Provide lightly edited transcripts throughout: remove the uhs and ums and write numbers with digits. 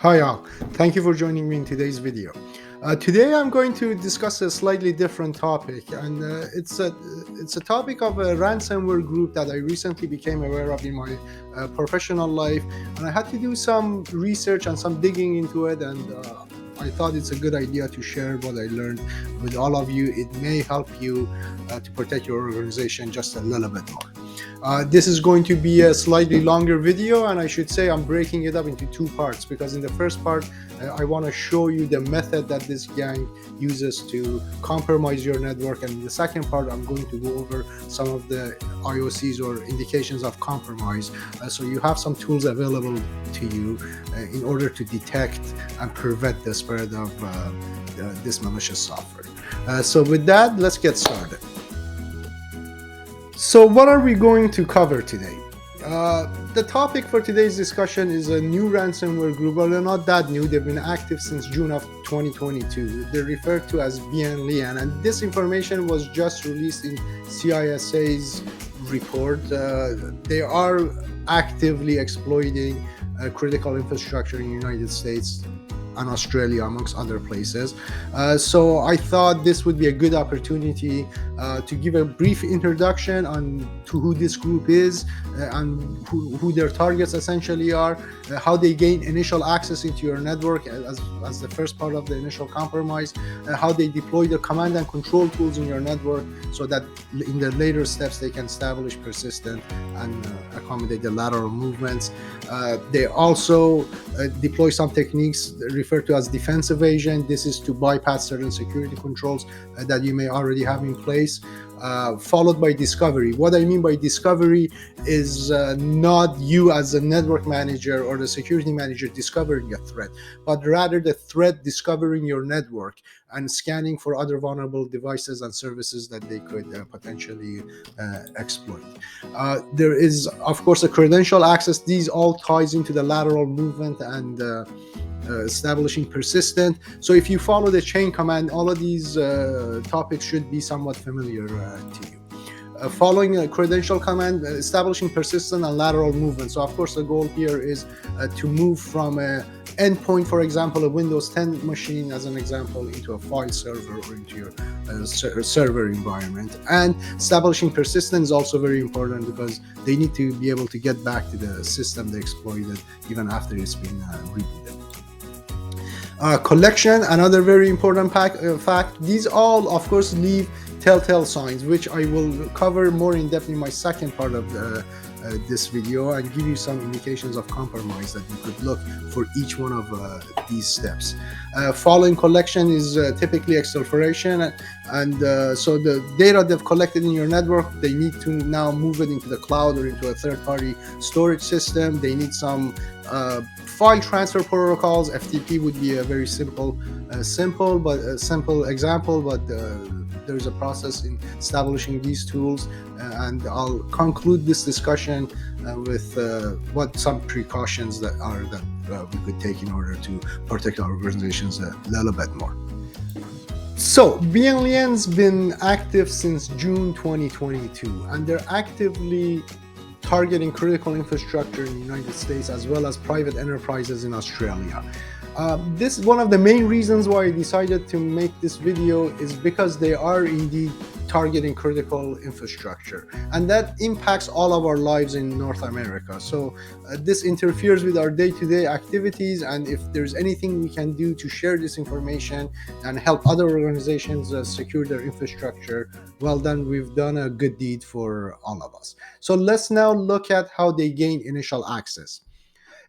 Hi all, thank you for joining me in today's video. Today I'm going to discuss a slightly different topic, and it's a topic of a ransomware group that I recently became aware of in my professional life, and I had to do some research and some digging into it, and I thought it's a good idea to share what I learned with all of you. It may help you to protect your organization just a little bit more. This is going to be a slightly longer video, and I should say I'm breaking it up into two parts, because in the first part I want to show you the method that this gang uses to compromise your network, and in the second part I'm going to go over some of the IOCs or indications of compromise, so you have some tools available to you in order to detect and prevent the spread of this malicious software. So with that, let's get started. So what are we going to cover today? The topic for today's discussion is a new ransomware group. Well, they're not that new. They've been active since June of 2022. They're referred to as BianLian, and this information was just released in CISA's report. They are actively exploiting critical infrastructure in the United States and Australia, amongst other places. So I thought this would be a good opportunity to give a brief introduction on to who this group is and who their targets essentially are, how they gain initial access into your network as the first part of the initial compromise, how they deploy the command and control tools in your network so that in the later steps they can establish persistent and accommodate the lateral movements. They also deploy some techniques referred to as defense evasion. This is to bypass certain security controls that you may already have in place, followed by discovery. What I mean by discovery is not you as a network manager or the security manager discovering a threat, but rather the threat discovering your network and scanning for other vulnerable devices and services that they could potentially exploit. There is, of course, a credential access. These all ties into the lateral movement and establishing persistent. So if you follow the chain command, all of these topics should be somewhat familiar to you. Following a credential command, establishing persistent and lateral movement. So of course the goal here is to move from a endpoint, for example, a Windows 10 machine as an example, into a file server or into your server environment. And establishing persistence is also very important because they need to be able to get back to the system they exploited even after it's been rebooted. Collection, another very important fact. These all, of course, leave telltale signs, which I will cover more in depth in my second part of this video and give you some indications of compromise that you could look for each one of these steps. Following collection is typically exfiltration, and so the data they've collected in your network, they need to now move it into the cloud or into a third-party storage system. They need some file transfer protocols. FTP would be a very simple example, but there's a process in establishing these tools, and I'll conclude this discussion with what some precautions that we could take in order to protect our organizations a little bit more. So BianLian's been active since June 2022, and they're actively targeting critical infrastructure in the United States as well as private enterprises in Australia. This is one of the main reasons why I decided to make this video, is because they are indeed targeting critical infrastructure, and that impacts all of our lives in North America. So this interferes with our day-to-day activities, and if there's anything we can do to share this information and help other organizations secure their infrastructure, well, then we've done a good deed for all of us. So let's now look at how they gain initial access.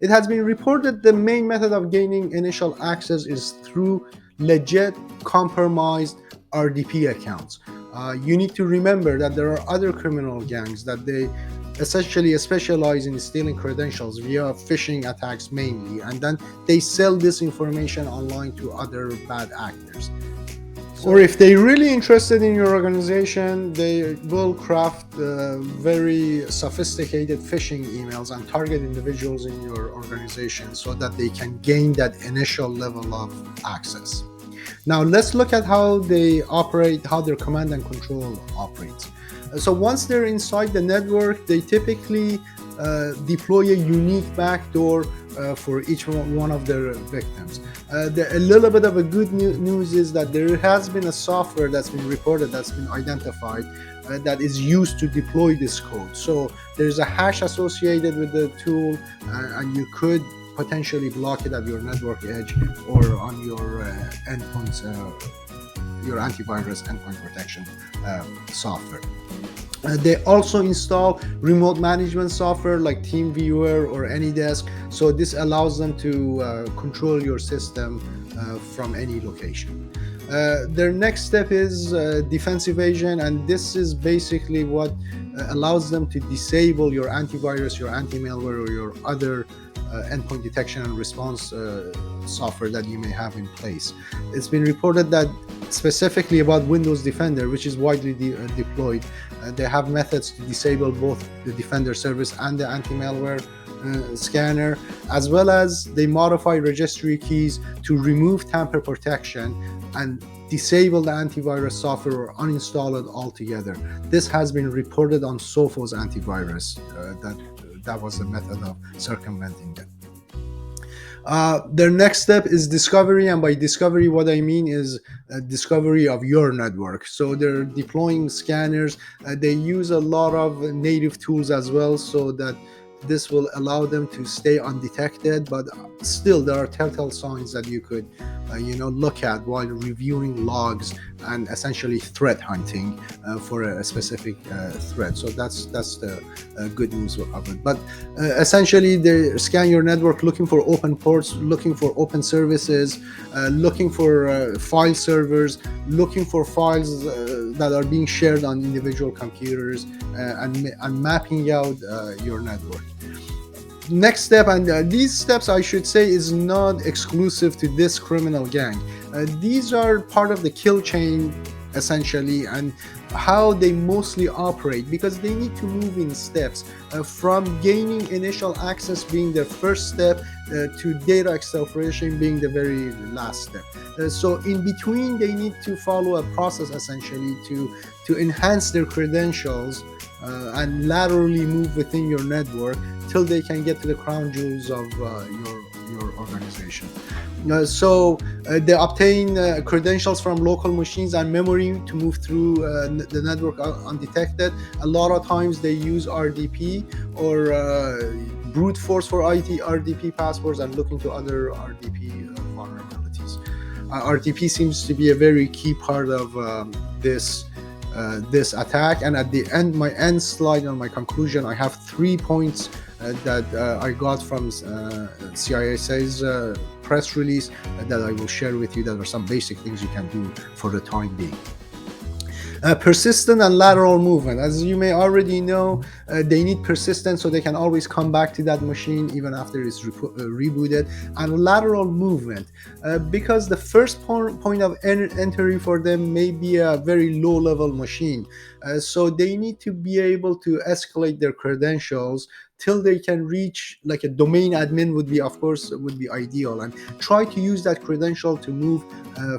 It has been reported the main method of gaining initial access is through legit compromised RDP accounts. You need to remember that there are other criminal gangs that they essentially specialize in stealing credentials via phishing attacks mainly, and then they sell this information online to other bad actors. Or if they're really interested in your organization, they will craft very sophisticated phishing emails and target individuals in your organization so that they can gain that initial level of access. Now let's look at how they operate, how their command and control operates. So once they're inside the network, they typically deploy a unique backdoor for each one of their victims. A little bit of a good news is that there has been a software that's been reported, that's been identified, that is used to deploy this code. So there's a hash associated with the tool, and you could potentially block it at your network edge or on your endpoints, your antivirus endpoint protection software. They also install remote management software like TeamViewer or AnyDesk, so this allows them to control your system from any location. Their next step is defense evasion, and this is basically what allows them to disable your antivirus, your anti-malware, or your other endpoint detection and response software that you may have in place. It's been reported that specifically about Windows Defender, which is widely deployed, they have methods to disable both the Defender service and the anti-malware scanner, as well as they modify registry keys to remove tamper protection and disable the antivirus software or uninstall it altogether. This has been reported on Sophos antivirus. That was the method of circumventing it. Their next step is discovery, and by discovery what I mean is discovery of your network. So they're deploying scanners. They use a lot of native tools as well, so that this will allow them to stay undetected, but still there are telltale signs that you could look at while reviewing logs and essentially threat hunting for a specific threat. So that's the good news of it. But essentially they scan your network looking for open ports, looking for open services, looking for file servers, looking for files that are being shared on individual computers, and mapping out your network. Next step, and these steps I should say is not exclusive to this criminal gang. These are part of the kill chain essentially, and how they mostly operate, because they need to move in steps from gaining initial access being the first step to data exfiltration being the very last step. So in between they need to follow a process essentially to enhance their credentials and laterally move within your network till they can get to the crown jewels of your organization. So they obtain credentials from local machines and memory to move through the network undetected. A lot of times they use RDP or brute force for RDP passwords and look into other RDP vulnerabilities. RDP seems to be a very key part of this attack. And at the end, my end slide on my conclusion, I have 3 points that I got from CISA's press release that I will share with you, that are some basic things you can do for the time being. Persistent and lateral movement. As you may already know, they need persistence so they can always come back to that machine even after it's rebooted, and lateral movement because the first point of entry for them may be a very low level machine, so they need to be able to escalate their credentials till they can reach, like a domain admin would be ideal, and try to use that credential to move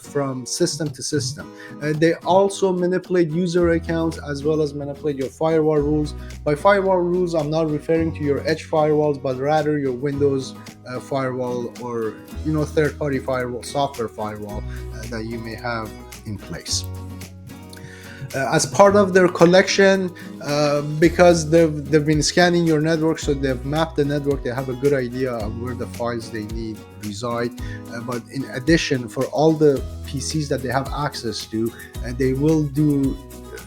from system to system. They also manipulate user accounts as well as manipulate your firewall rules. By firewall rules, I'm not referring to your edge firewalls, but rather your Windows firewall or third-party firewall, software firewall that you may have in place. As part of their collection, because they've been scanning your network, so they've mapped the network, they have a good idea of where the files they need reside. But in addition, for all the PCs that they have access to, they will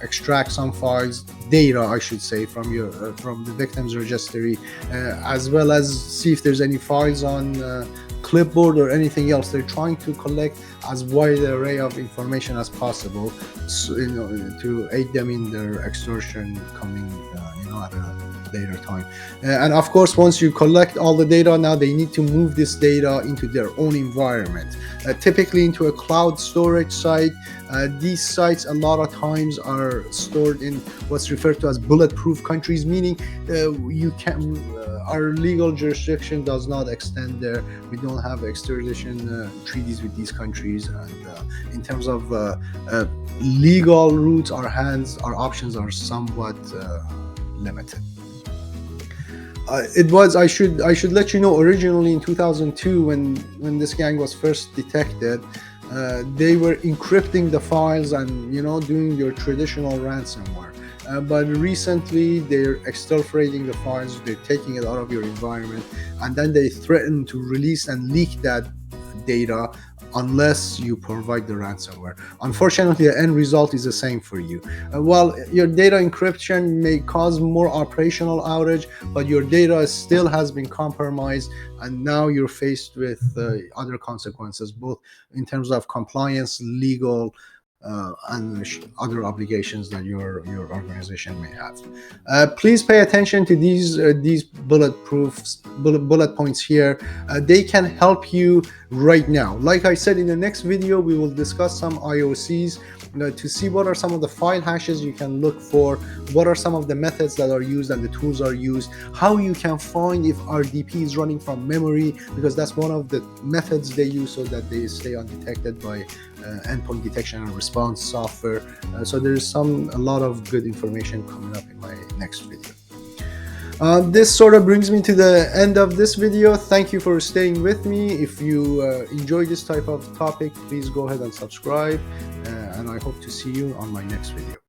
extract some files, data I should say, from the victim's registry, as well as see if there's any files on clipboard or anything else. They're trying to collect as wide an array of information as possible, so, to aid them in their extortion coming at a later time. And of course, once you collect all the data, now they need to move this data into their own environment, typically into a cloud storage site. These sites a lot of times are stored in what's referred to as bulletproof countries, meaning our legal jurisdiction does not extend there. We don't have extradition treaties with these countries, and in terms of legal routes, our options are somewhat limited. It was. I should let you know. Originally in 2002, when this gang was first detected, they were encrypting the files and doing your traditional ransomware. But recently they're exfiltrating the files. They're taking it out of your environment, and then they threaten to release and leak that data unless you provide the ransomware. Unfortunately, the end result is the same for you. While your data encryption may cause more operational outage, but your data still has been compromised, and now you're faced with other consequences, both in terms of compliance, legal, and other obligations that your organization may have. Please pay attention to these bullet points here. They can help you right now. Like I said, in the next video, we will discuss some IOCs to see what are some of the file hashes you can look for, what are some of the methods that are used and the tools are used, how you can find if RDP is running from memory, because that's one of the methods they use so that they stay undetected by endpoint detection and response software. So there's a lot of good information coming up in my next video. This sort of brings me to the end of this video. Thank you for staying with me. If you enjoy this type of topic, please go ahead and subscribe, and I hope to see you on my next video.